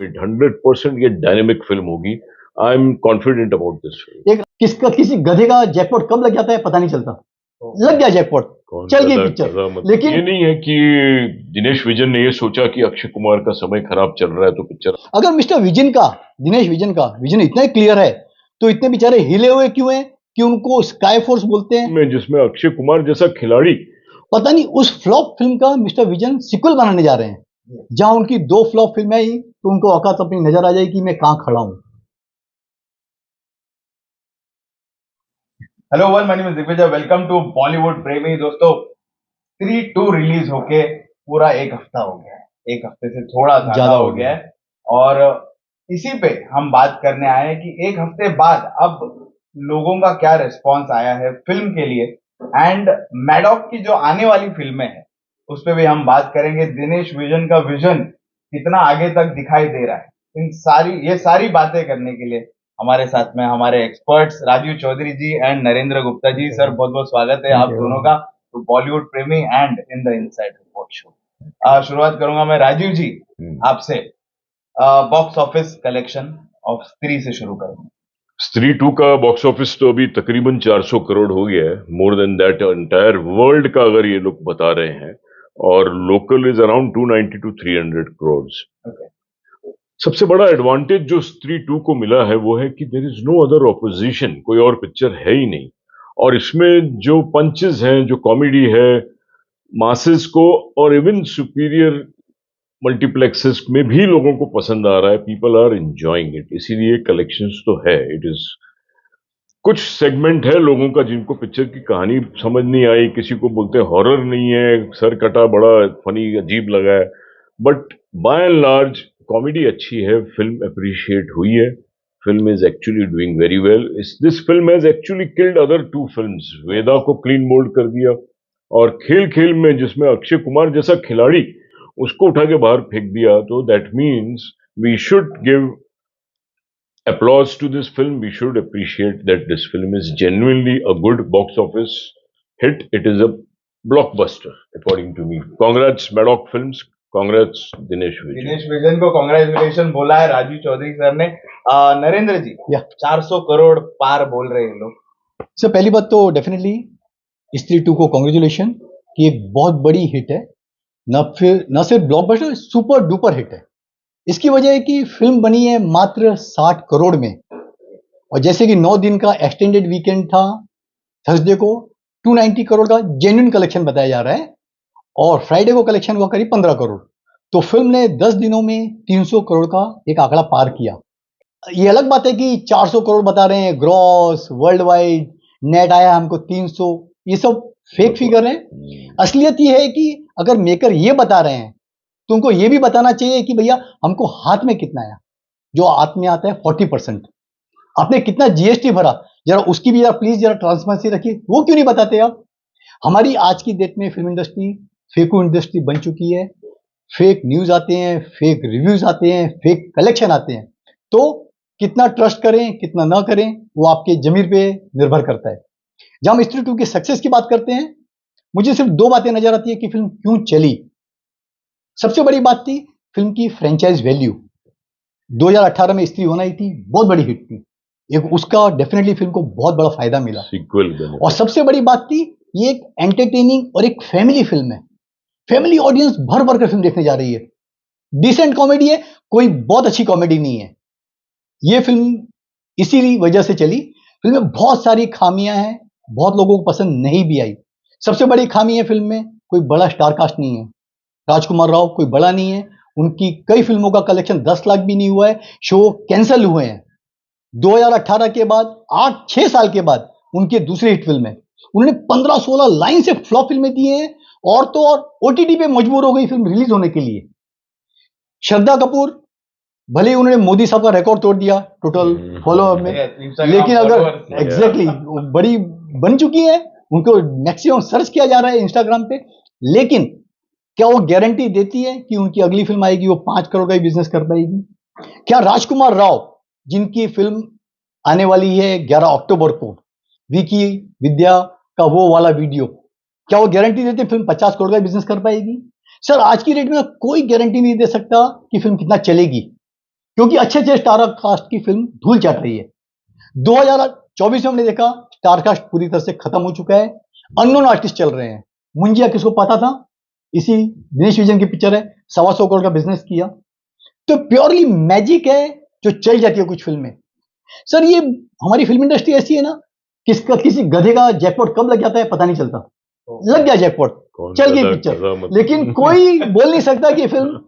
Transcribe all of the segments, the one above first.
100% ये dynamic film होगी। I am confident about this film. एक किसी गधे का जैकपॉट कब लग जाता है पता नहीं चलता, लग गया जैकपॉट, चल गई पिक्चर। लेकिन ये नहीं है कि दिनेश विजन ने ये सोचा कि अक्षय कुमार का समय खराब चल रहा है तो पिक्चर। अगर मिस्टर विजन का, दिनेश विजन का विजन इतना ही क्लियर है तो इतने बेचारे हिले हुए क्यों हैं कि उनको स्काई फोर्स बोलते हैं, जिसमें अक्षय कुमार जैसा खिलाड़ी। पता नहीं उस फ्लॉप फिल्म का मिस्टर विजन सिक्वल बनाने जा रहे हैं। जहां उनकी 2 फ्लॉप फिल्में आई तो उनको औकात अपनी नजर आ जाए कि मैं कहां खड़ा हूं। Hello one, my name is Digvijay, welcome to Bollywood Premi. दोस्तों, 3-2 रिलीज होके पूरा एक हफ्ता हो गया है, एक हफ्ते से थोड़ा ज्यादा हो गया है। और इसी पे हम बात करने आए हैं कि एक हफ्ते बाद अब लोगों का क्या रिस्पॉन्स आया है फिल्म के लिए, एंड मैडॉक की जो आने वाली फिल्में हैं उस पर भी हम बात करेंगे। दिनेश विजन का विजन कितना आगे तक दिखाई दे रहा है, ये सारी बातें करने के लिए हमारे साथ में हमारे experts Rajeev Chaudhary ji and Narendra Gupta ji. Sir, बहुत बहुत स्वागत है आप दोनों का तो बॉलीवुड प्रेमी and in the inside report show. शुरुआत करूंगा मैं राजीव जी आपसे। बॉक्स ऑफिस कलेक्शन ऑफ स्त्री से शुरू करूंगा। स्त्री 2 का बॉक्स ऑफिस तो अभी तकरीबन 400 करोड़ हो गया है, more than that entire world का अगर ये लोग बता रहे हैं, और local is around 290 to 300 crore. सबसे बड़ा एडवांटेज जो स्त्री 2 को मिला है वो है कि there is no other opposition, कोई और पिक्चर है ही नहीं। और इसमें जो पंचेस हैं, जो कॉमेडी है, मासेस को और इवन सुपीरियर मल्टीप्लेक्सेस में भी लोगों को पसंद आ रहा है। पीपल आर एंजॉयिंग इट, इसीलिए कलेक्शंस तो है। इट इज कुछ सेगमेंट है लोगों का जिनको पिक्चर की कहानी समझ नहीं आई, किसी को बोलते हॉरर नहीं है, सर कटा बड़ा फनी अजीब लगा है, but by and large comedy अच्छी है, फिल्म अप्रिशिएट हुई है, film is actually doing very well. This film has actually killed other 2 films. Vedaa को क्लीन बोल्ड कर दिया, और खेल खेल में जिसमें अक्षय कुमार जैसा खिलाड़ी उसको उठा के बाहर फेंक दिया। तो that means we should give applause to this film. We should appreciate that this film is genuinely a good box office hit. It is a blockbuster according to me. Congrats Maddock Films, congrats Dinesh Vijan. Dinesh vision को congratulation बोला है Rajiv Chaudhary sir ने। नरेंद्र जी, 400 करोड़ पार बोल रहे हैं लोग। Sir, पहली बात तो डेफिनेटली स्त्री 2 को कांग्रेचुलेशन कि एक बहुत बड़ी हिट है, न सिर्फ ब्लॉकबस्टर, सुपर डुपर हिट है। इसकी वजह है कि फिल्म बनी है मात्र 60 करोड़ में, और जैसे कि 9 दिन का एक्सटेंडेड वीकेंड था थर्सडे को, 290 करोड़ का जेन्युइन कलेक्शन बताया जा रहा है, और फ्राइडे को कलेक्शन हुआ करीब 15 करोड़। तो फिल्म ने 10 दिनों में 300 करोड़ का एक आंकड़ा पार किया। ये अलग बात है कि 400 करोड़ बता रहे हैं ग्रॉस वर्ल्ड वाइड, नेट आया हमको 300, ये सब फेक फिगर है। असलियत ये है कि अगर मेकर ये बता रहे हैं तो उनको ये भी बताना चाहिए कि भैया हमको हाथ में कितना आया। जो हाथ में आता है 40%, आपने कितना जीएसटी भरा, जरा उसकी भी जरा प्लीज जरा ट्रांसपेरेंसी रखिए, वो क्यों नहीं बताते आप। हमारी आज की डेट में फिल्म इंडस्ट्री फेको इंडस्ट्री बन चुकी है। फेक न्यूज आते हैं, फेक रिव्यूज आते हैं, फेक कलेक्शन आते हैं। तो कितना ट्रस्ट करें कितना ना करें वो आपके जमीर पे निर्भर करता है। जब हम स्त्री 2 की सक्सेस की बात करते हैं, मुझे सिर्फ 2 बातें नजर आती है कि फिल्म क्यों चली। सबसे बड़ी बात थी फिल्म की फ्रेंचाइज वैल्यू। 2018 में स्त्री होना ही थी, बहुत बड़ी हिट थी, एक उसका डेफिनेटली फिल्म को बहुत बड़ा फायदा मिला। और सबसे बड़ी बात थी ये एक एंटरटेनिंग और एक फैमिली फिल्म है। फैमिली ऑडियंस भर भर कर फिल्म देखने जा रही है। डिसेंट कॉमेडी है, कोई बहुत अच्छी कॉमेडी नहीं है। ये फिल्म इसी वजह से चली। फिल्म में बहुत सारी खामियां हैं, बहुत लोगों को पसंद नहीं भी आई। सबसे बड़ी खामी है फिल्म में कोई बड़ा स्टार कास्ट नहीं है। राजकुमार राव कोई बड़ा नहीं है, उनकी कई फिल्मों का कलेक्शन 10 लाख भी नहीं हुआ है, शो कैंसिल हुए हैं। 2018 के बाद 8-6 साल के बाद उनकी दूसरी हिट फिल्म है। उन्होंने 15-16 लाइन से फ्लॉप फिल्में दी हैं, और तो और ओटीटी पे मजबूर हो गई फिल्म रिलीज होने के लिए। श्रद्धा कपूर, भले ही उन्होंने मोदी साहब का रिकॉर्ड तोड़ दिया टोटल फॉलोअप में, लेकिन अगर एग्जैक्टली बड़ी बन चुकी है, उनको मैक्सिमम सर्च किया जा रहा है इंस्टाग्राम पे, लेकिन क्या वो गारंटी देती है कि उनकी अगली फिल्म आएगी वो 5 करोड़ का ही बिजनेस कर पाएगी? क्या राजकुमार राव, जिनकी फिल्म आने वाली है 11 अक्टूबर को, विकी विद्या का वो वाला वीडियो, क्या वो गारंटी देते फिल्म 50 करोड़ का बिजनेस कर पाएगी? सर, आज की डेट में कोई गारंटी नहीं दे सकता कि फिल्म कितना चलेगी। क्योंकि अच्छे अच्छे स्टार कास्ट की फिल्म धूल चाट रही है। 2024 में हमने देखा स्टार कास्ट पूरी तरह से खत्म हो चुका है, अननोन आर्टिस्ट चल रहे हैं। मुंजिया किसको पता था, इसी दिनेश विजन की पिक्चर है, 125 करोड़ का बिजनेस किया। तो प्योरली मैजिक है जो चल जाती है कुछ फिल्में। सर ये हमारी फिल्म इंडस्ट्री ऐसी है ना, किसी गधे का जैकपॉट कब लग जाता है पता नहीं चलता, लग गया जैकपॉट, चल गई पिक्चर, लेकिन कोई बोल नहीं सकता कि फिल्म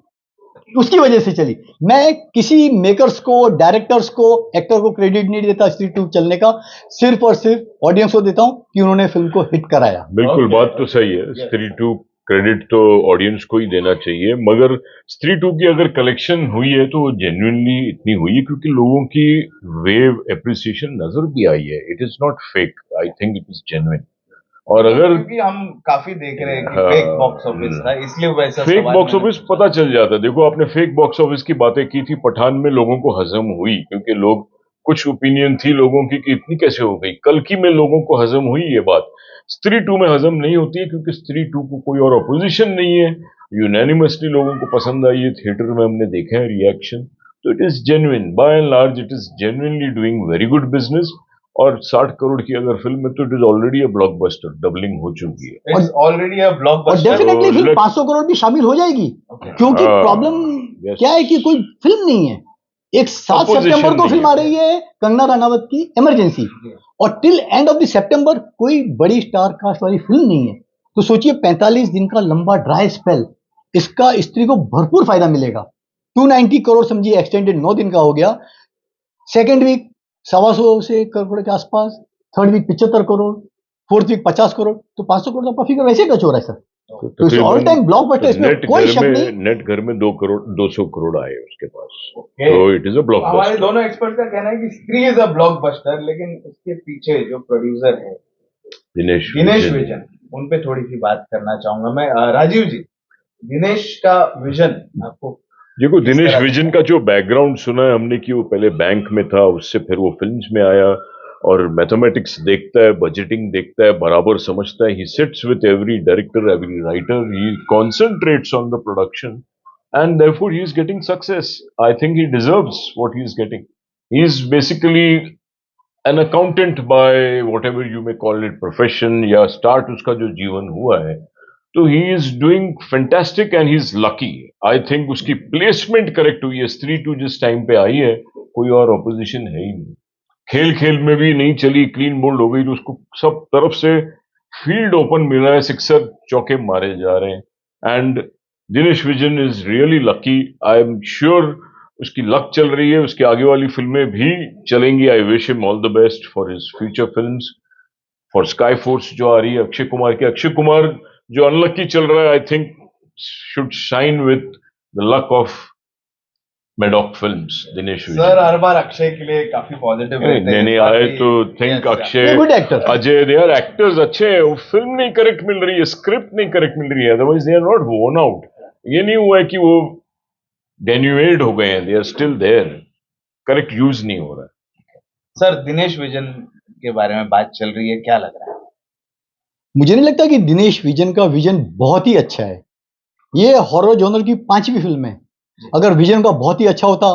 उसकी वजह से चली। मैं किसी मेकर्स को, डायरेक्टर्स को, एक्टर को क्रेडिट नहीं देता स्त्री 2 चलने का, सिर्फ और सिर्फ ऑडियंस को देता हूं कि उन्होंने फिल्म को हिट कराया। बिल्कुल, बात तो सही है। स्त्री 2 क्रेडिट तो ऑडियंस को ही देना चाहिए, मगर स्त्री 2 की अगर कलेक्शन हुई है तो वो जेन्युइनली इतनी हुई है क्योंकि लोगों की वेव एप्रिसिएशन नजर भी आई है। It is not fake, I think it is genuine. और अगर क्योंकि हम काफी देख रहे हैं कि फेक बॉक्स ऑफिस था, इसलिए वैसा फेक सवाल बॉक्स मैंने ऑफिस पता चल जाता है। देखो, आपने फेक बॉक्स ऑफिस की बातें की थी, पठान में लोगों को हजम हुई क्योंकि लोग, कुछ ओपिनियन थी लोगों की कि इतनी कैसे हो गई। कल्कि में लोगों को हजम हुई ये बात, स्त्री 2 में हजम नहीं होती है क्योंकि स्त्री 2 को कोई और अपोजिशन नहीं है। यूनैनिमसली लोगों को पसंद आई है, थिएटर में हमने देखे हैं रिएक्शन। तो it is genuine, by and large it is genuinely doing very good business. और 60 करोड़ की अगर फिल्म है तो it is already a blockbuster, doubling हो चुकी है। इट्स ऑलरेडी अ और ब्लॉकबस्टर। डेफिनेटली तो फिल्म let's- 500 करोड़ भी शामिल हो जाएगी, क्योंकि हाँ, प्रॉब्लम yes. क्या है कि कोई फिल्म नहीं है। एक 7 Opposition सितंबर को नहीं फिल्म है। आ रही है कंगना रनावत की इमरजेंसी, और till end of the September कोई बड़ी स्टार कास्ट वाली फिल्म नहीं है। तो सोचिए 45 दिन का लंबा ड्राई स्पेल, इसका स्त्री को भरपूर फायदा मिलेगा। 290 करोड़ समझिए, एक्सटेंडेड 9 दिन का हो गया। सेकेंड वीक 125 से करोड़ के आसपास, third week 75 crore, fourth week 50 crore, तो 500 करोड़ का फिगर वैसे टच हो रहा है सर। तो इस ऑल टाइम ब्लॉकबस्टर, इसमें नेट कोई घर शक में नहीं। नेट घर में 200 करोड़ आए उसके पास। Okay. तो इट इज अ हमारे ब्लॉकबस्टर। दोनों एक्सपर्ट का कहना है कि स्त्री इज अ ब्लॉकबस्टर, लेकिन उसके पीछे जो प्रोड्यूसर है दिनेश दिनेश विजन। विजन, उन पे थोड़ी सी बात करना चाहूंगा मैं। राजीव जी, दिनेश का विजन आपको देखो, किस दिनेश तरह विजन का जो बैकग्राउंड सुना है हमने कि वो पहले बैंक में था, उससे फिर वो फिल्म्स में आया और मैथमेटिक्स देखता है, बजटिंग देखता है, बराबर समझता है। He sits with every director, every writer, he concentrates on the production and therefore he is getting success. I think he deserves what he is getting. He is basically an accountant by whatever you may call it profession या start उसका जो जीवन हुआ है, तो he is doing fantastic and he is lucky. I think उसकी placement correct हुई है। स्त्री 2 जिस टाइम पे आई है कोई और opposition है ही नहीं, खेल खेल में भी नहीं चली, क्लीन बोल्ड हो गई, तो उसको सब तरफ से फील्ड ओपन मिल रहा है, सिक्सर चौके मारे जा रहे हैं। And Dinesh vision is really lucky. I am sure उसकी लक चल रही है, उसकी आगे वाली फिल्में भी चलेंगी। I wish him all the best for his future films, for sky force जो आ रही है अक्षय कुमार की। अक्षय कुमार जो अनलकी चल रहा है, I think should shine with the luck of Maddock films. Dinesh Vijan sir हर बार अक्षय के लिए काफी पॉजिटिव रहते हैं। नहीं इस बार आए भी- तो think Yes, Akshay, good actor. Ajay, they are actors अच्छे हैं, वो फिल्म नहीं करेक्ट मिल रही है, स्क्रिप्ट नहीं करेक्ट मिल रही है, अदरवाइज दे आर नॉट वोन आउट। ये नहीं हुआ है कि वो डेन्यूएड हो गए हैं, they are still there, correct use नहीं हो रहा है। सर दिनेश विजन के बारे में बात चल रही है, क्या लग रहा है? मुझे नहीं लगता कि दिनेश विजन का विजन बहुत ही अच्छा है। ये हॉरर जॉनर की 5वीं फिल्म है। अगर विजन का बहुत ही अच्छा होता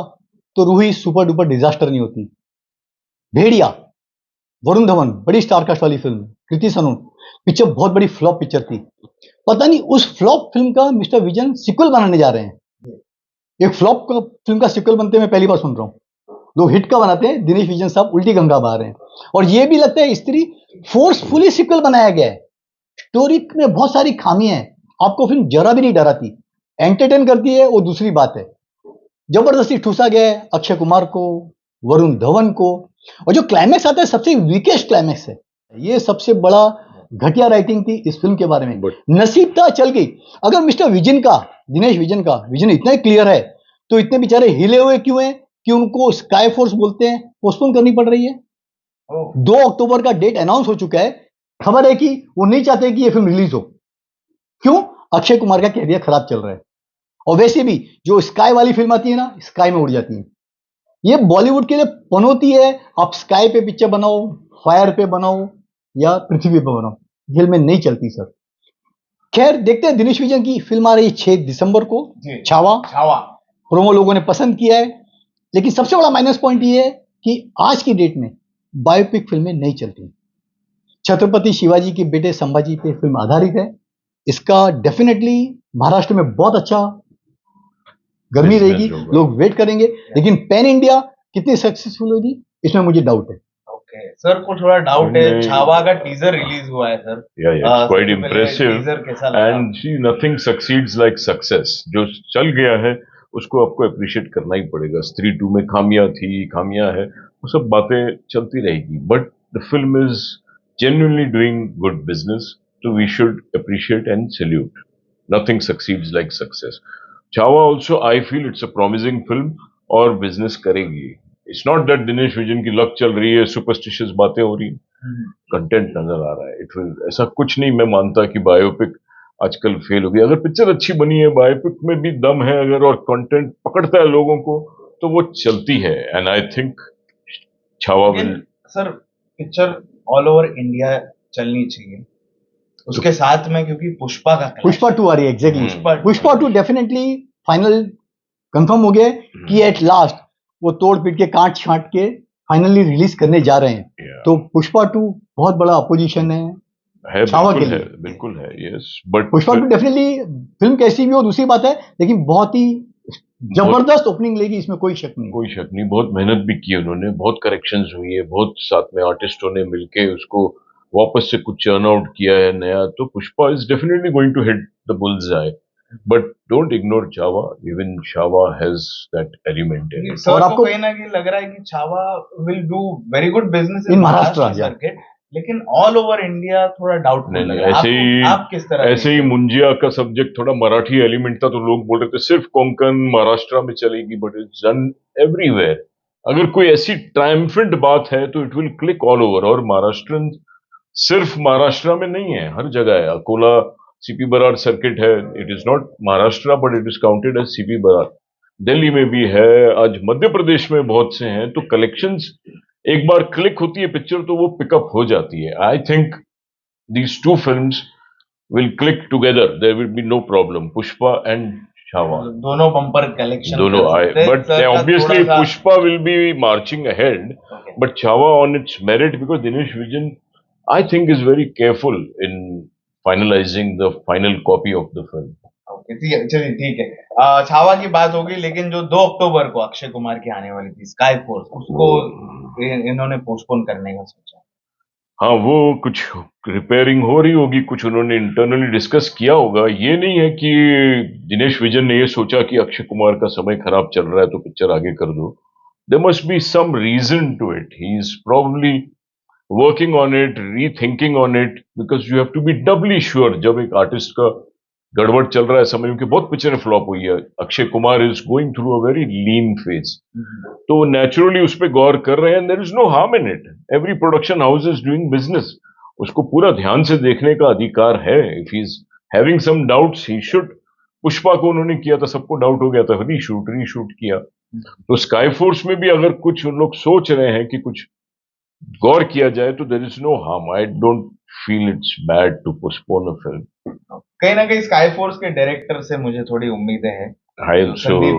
तो रूही सुपर डुपर डिजास्टर नहीं होती। भेड़िया, वरुण धवन, बड़ी स्टारकास्ट वाली फिल्म, कृति सनोन, पिक्चर बहुत बड़ी फ्लॉप पिक्चर थी। पता नहीं उस फ्लॉप फिल्म का मिस्टर विजन सिक्वल बनाने जा रहे हैं। एक फ्लॉप का फिल्म का सिक्वल बनते मैं पहली बार सुन रहा हूं। लोग हिट का बनाते हैं, दिनेश विजन साहब उल्टी गंगा बहा रहे हैं। और ये भी लगता है स्त्री फोर्सफुली सिक्वल बनाया गया है। स्टोरी में बहुत सारी खामियां हैं, आपको फिल्म जरा भी नहीं डराती, एंटरटेन करती है, वो दूसरी बात है। जबरदस्ती ठूसा गया है अक्षय कुमार को, वरुण धवन को, और जो क्लाइमैक्स आता है सबसे वीकेस्ट क्लाइमैक्स है। ये सबसे बड़ा घटिया राइटिंग थी इस फिल्म के बारे में। नसीब था चल गई। अगर मिस्टर विजन का, दिनेश विजन का विजन इतना ही क्लियर है तो इतने बेचारे हिले हुए क्यों हैं कि उनको स्काई फोर्स बोलते हैं पोस्टपोन करनी पड़ रही है। 2 अक्टूबर का डेट अनाउंस हो चुका है। खबर है कि वो नहीं चाहते कि ये फिल्म रिलीज हो। क्यों? अक्षय कुमार का कैरियर खराब चल रहा है। और वैसे भी जो स्काई वाली फिल्म आती है ना, स्काई में उड़ जाती है। ये बॉलीवुड के लिए पनौती है, आप स्काई पे पिक्चर बनाओ, फायर पे बनाओ या पृथ्वी पे बनाओ, जेल में नहीं चलती सर। खैर देखते हैं, दिनेश विजन की फिल्म आ रही है 6 दिसंबर को, छावा। छावा प्रोमो लोगों ने पसंद किया है। लेकिन सबसे बड़ा माइनस पॉइंट ये है कि आज की डेट में बायोपिक फिल्में नहीं चलती। छत्रपति शिवाजी के बेटे संभाजी पे फिल्म आधारित है। इसका डेफिनेटली महाराष्ट्र में बहुत अच्छा गर्मी Business रहेगी, होगा। लोग वेट करेंगे, लेकिन पैन इंडिया कितनी सक्सेसफुल होगी इसमें मुझे डाउट है। ओके सर, को थोड़ा डाउट है। नहीं। छावा का टीजर रिलीज हुआ है सर। Yeah, it's quite सबसे पहले impressive. टीजर कैसा लगा? And see, nothing succeeds like success. जो चल गया है उसको आपको अप्रिशिएट करना ही पड़ेगा। स्त्री 2 में खामियां थी, खामियां है, वो सब बातें चलती रहेगी। But the film is genuinely doing good business, so we should appreciate and salute. Nothing succeeds like success. Chhawa also, I feel it's a promising film और business करेगी। It's not that Dinesh vision की luck चल रही है, superstitious बातें हो रही हैं, कंटेंट नजर आ रहा है। इट विल, ऐसा कुछ नहीं मैं मानता कि बायोपिक आजकल फेल हो गई। अगर पिक्चर अच्छी बनी है, बायोपिक में भी दम है अगर, और कंटेंट पकड़ता है लोगों को, तो वो चलती है। And I think Chhaava will. Sir picture all over India चलनी चाहिए, उसके साथ में, क्योंकि पुष्पा का पुष्पा 2 आ रही है, exactly. Pushpa 2 definitely final confirm हो गया है कि एट लास्ट वो तोड़ पीट के काट छांट के फाइनली रिलीज करने जा रहे हैं। तो पुष्पा 2 बहुत बड़ा अपोजिशन है छावा के लिए। बिल्कुल है, yes. But Pushpa 2 definitely film कैसी भी हो दूसरी बात है, लेकिन बहुत ही जबरदस्त ओपनिंग लेगी, इसमें कोई शक नहीं। कोई शक नहीं, बहुत मेहनत भी की उन्होंने, बहुत करेक्शंस हुई है, बहुत साथ में आर्टिस्टों ने मिलके उसको वापस से कुछ चर्न आउट किया है नया। तो Pushpa is definitely going to hit the bull's eye, but don't ignore Chhaava. Even Chhaava has that element in it. Sir आपको कहीं ना कहीं लग रहा है कि Chhaava will do very good business in Maharashtra circuit, लेकिन ऑल ओवर इंडिया थोड़ा डाउटफुल लग रहा है। ऐसे ही आप किस तरह ऐसे ही मुंजिया का सब्जेक्ट थोड़ा मराठी एलिमेंट था, तो लोग बोल रहे थे सिर्फ कोंकण महाराष्ट्र में चलेगी, बट इट्स डन एवरीवेयर। अगर कोई ऐसी ट्रायम्फेंट बात है तो it will click all over. और महाराष्ट्र सिर्फ महाराष्ट्र में नहीं है, हर जगह है। अकोला सीपी बरार सर्किट है, it is not Maharashtra but it is counted as CP Berar. Delhi में भी है, आज मध्य प्रदेश में बहुत से हैं। तो कलेक्शंस एक बार क्लिक होती है पिक्चर तो वो पिकअप हो जाती है। I think these two films will click together, there will be no problem. Pushpa and Chhaava दोनों बम्पर कलेक्शन दोनों आए, but obviously Pushpa will be marching ahead, but Chhaava on its merit, because Dinesh Vijan I think is very careful in finalising the final copy of the film. चलिए ठीक है, छावा की बात होगी, लेकिन जो 2 अक्टूबर को अक्षय कुमार की आने वाली थी स्काई फोर्स, उसको इन्होंने पोस्टपोन करने का सोचा। हाँ, वो कुछ रिपेयरिंग हो रही होगी, कुछ उन्होंने इंटरनली डिस्कस किया होगा। ये नहीं है कि दिनेश विजन ने ये सोचा कि अक्षय कुमार का समय खराब चल रहा है तो पिक्चर आगे कर दो। There must be some reason to it. He is probably working on it, rethinking on it, because you have to be doubly sure. जब एक आर्टिस्ट का गड़बड़ चल रहा है समय, क्योंकि बहुत पिक्चरें फ्लॉप हुई है, Akshay Kumar is going through a very lean phase, तो नेचुरली उस पर गौर कर रहे हैं। There is no harm in it. Every production house is doing business, उसको पूरा ध्यान से देखने का अधिकार है। If he is having some doubts he should. Pushpa को उन्होंने किया था, सबको डाउट हो गया था, रीशूट किया। तो स्काई फोर्स में भी अगर कुछ उन लोग सोच रहे हैं कि कुछ गौर किया जाए तो there is no harm. I don't feel it's bad to postpone a film. कहीं ना कहीं स्काई फोर्स के डायरेक्टर से मुझे थोड़ी उम्मीदें हैं।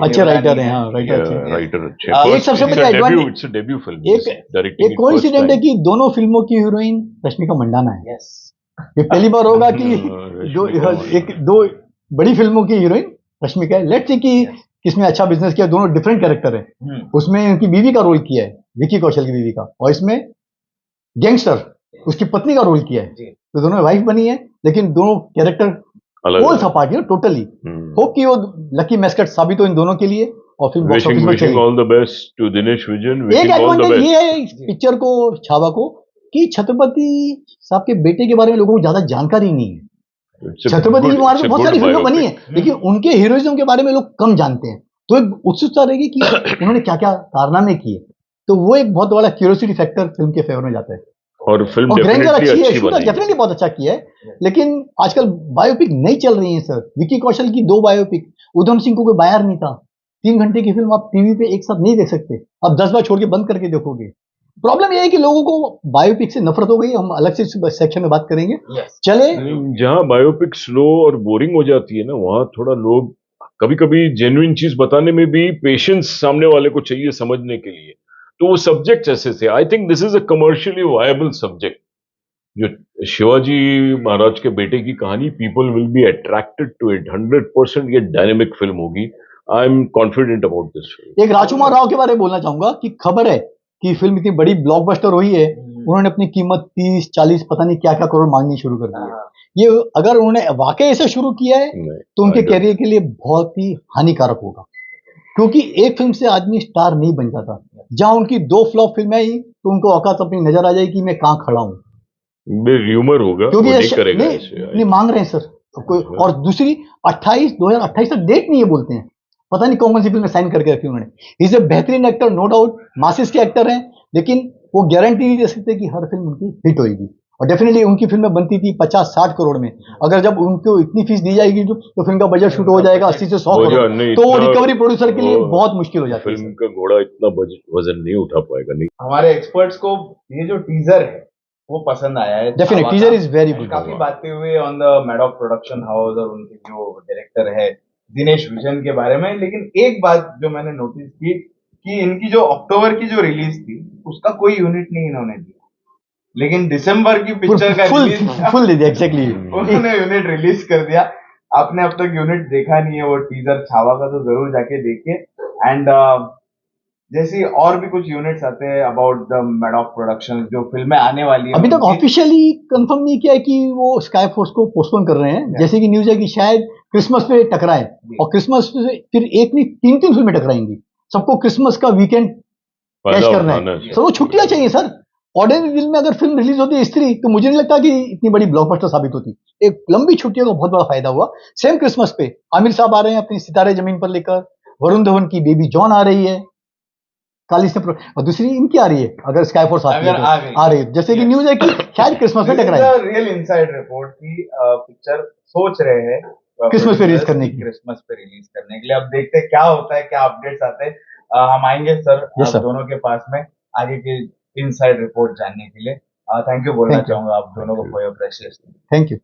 अच्छे राइटर हैं, हाँ राइटर अच्छे। एक सबसे बड़ी advantage, it's a debut film. एक कोइंसिडेंट है कि दोनों फिल्मों की हीरोइन रश्मिका मंडाना है। यस, ये पहली बार होगा कि दो बड़ी फिल्मों की हीरोइन रश्मिका है। लेट्स सी कि किसमें अच्छा बिजनेस किया। दोनों डिफरेंट कैरेक्टर है। उसमें उनकी बीवी का रोल किया है, विकी कौशल की बीवी का, और इसमें गैंगस्टर उसकी पत्नी का रोल किया है। तो दोनों वाइफ बनी है, लेकिन दोनों कैरेक्टर पोल्स अपार्ट है टोटली। होप कि वो लकी मैस्कट साबित हो इन दोनों के लिए, और फिर बॉक्स ऑफिस में चले। All the best to Dinesh Vijan. एक एडवांटेज ये है इस पिक्चर को, छावा को, कि छत्रपति साहब के बेटे के बारे में लोगों को ज्यादा जानकारी नहीं है। छत्रपति के बारे में बहुत सारी फिल्में बनी है, लेकिन उनके हीरोइज्म के बारे में लोग कम जानते हैं। तो एक उत्सुकता रहेगी कि उन्होंने क्या क्या कारनामे किए। तो वो एक बहुत बड़ा क्यूरियोसिटी फैक्टर फिल्म के फेवर में जाता है। और फिल्म डेफिनेटली बहुत अच्छा किया है, लेकिन आजकल बायोपिक नहीं चल रही है सर। विकी कौशल की 2 बायोपिक, उधम सिंह को कोई बायर नहीं था। 3 घंटे की फिल्म आप टीवी पे एक साथ नहीं देख सकते, आप 10 बार छोड़ के बंद करके देखोगे। प्रॉब्लम यह है कि लोगों को बायोपिक से नफरत हो गई। हम अलग से सेक्शन में बात करेंगे। चले, जहां बायोपिक स्लो और बोरिंग हो जाती है ना, वहां थोड़ा लोग कभी कभी जेन्युइन चीज बताने में भी पेशेंस सामने वाले को चाहिए समझने के लिए। तो वो सब्जेक्ट ऐसे थे। I think this is a commercially viable subject. जो शिवाजी महाराज के बेटे की कहानी, people will be attracted to it 100%। ये डायनेमिक फिल्म होगी। I am confident about this film. एक राजकुमार राव के बारे में बोलना चाहूंगा कि खबर है कि फिल्म इतनी बड़ी ब्लॉकबस्टर हुई है, उन्होंने अपनी कीमत 30-40 पता नहीं क्या क्या करोड़ मांगनी शुरू कर दी है। ये अगर उन्होंने वाकई ऐसे शुरू किया है तो उनके कैरियर के लिए बहुत ही हानिकारक होगा, क्योंकि एक फिल्म से आदमी स्टार नहीं बन जाता। जहां उनकी 2 फ्लॉप फिल्में आई तो उनको औकात अपनी नजर आ जाएगी कि मैं कहां खड़ा हूं, र्यूमर होगा, वो क्योंकि नहीं करेगा नहीं, ऐसे। नहीं मांग रहे हैं सर। तो कोई और दूसरी 2028 तक डेट नहीं है बोलते हैं, पता नहीं कौन कौन सी फिल्म साइन करके रखी उन्होंने। इज ए बेहतरीन एक्टर, नो डाउट, मासिस के एक्टर हैं, लेकिन वो गारंटी नहीं दे सकते कि हर फिल्म उनकी हिट होगी। और डेफिनेटली उनकी फिल्में बनती थी 50-60 करोड़ में, अगर जब उनको इतनी फीस दी जाएगी तो फिल्म का बजट शूट हो जाएगा 80 से 100 करोड़, तो वो रिकवरी प्रोड्यूसर के लिए बहुत मुश्किल हो जाती है। फिल्म का घोड़ा इतना वजन नहीं उठा पाएगा। नहीं, हमारे एक्सपर्ट्स को ये जो टीजर है वो पसंद आया है। Definite teaser is very good. काफी बातें हुई on the Maddock production house और उनके जो डायरेक्टर है दिनेश विजन के बारे में, लेकिन एक बात जो मैंने नोटिस की कि इनकी जो अक्टूबर की जो रिलीज थी उसका कोई यूनिट नहीं इन्होंने दिया, लेकिन दिसंबर की पिक्चर का फुल एग्जैक्टली उन्होंने यूनिट रिलीज कर दिया। आपने अब तक यूनिट देखा नहीं है, वो टीजर छावा का तो जरूर जाके देखिए। एंड जैसे और भी कुछ यूनिट्स आते हैं अबाउट द मैडॉक प्रोडक्शन, जो फिल्में आने वाली है अभी तक ऑफिशियली कंफर्म नहीं किया है कि वो स्काई फोर्स को पोस्टपोन कर रहे हैं। जैसे कि न्यूज है कि शायद क्रिसमस पे टकराए, और क्रिसमस पे फिर एक नहीं 3 फिल्में टकराएंगी। सबको क्रिसमस का वीकेंड कैश करना है, सबको छुट्टियां चाहिए सर। ऑर्डिनरी दिन में अगर फिल्म रिलीज होती स्त्री, तो मुझे नहीं लगता कि इतनी बड़ी ब्लॉकबस्टर साबित होती। एक लंबी छुट्टियों का बहुत बड़ा फायदा हुआ। सेम क्रिसमस पे आमिर साहब आ रहे हैं अपनी सितारे जमीन पर लेकर, वरुण धवन की बेबी जॉन आ रही है, और दूसरी इनकी आ रही है, अगर स्काई फोर्स आ रही है, जैसे कि न्यूज है कि शायद क्रिसमस में टकराए। रियल इनसाइड रिपोर्ट की पिक्चर सोच रहे हैं क्रिसमस पे रिलीज करने के लिए। अब देखते हैं क्या होता है, क्या अपडेट्स आते हैं। हम आएंगे सर आप दोनों के पास में आगे के इनसाइड रिपोर्ट जानने के लिए। थैंक यू बोलना चाहूंगा आप दोनों को for your precious. Thank you.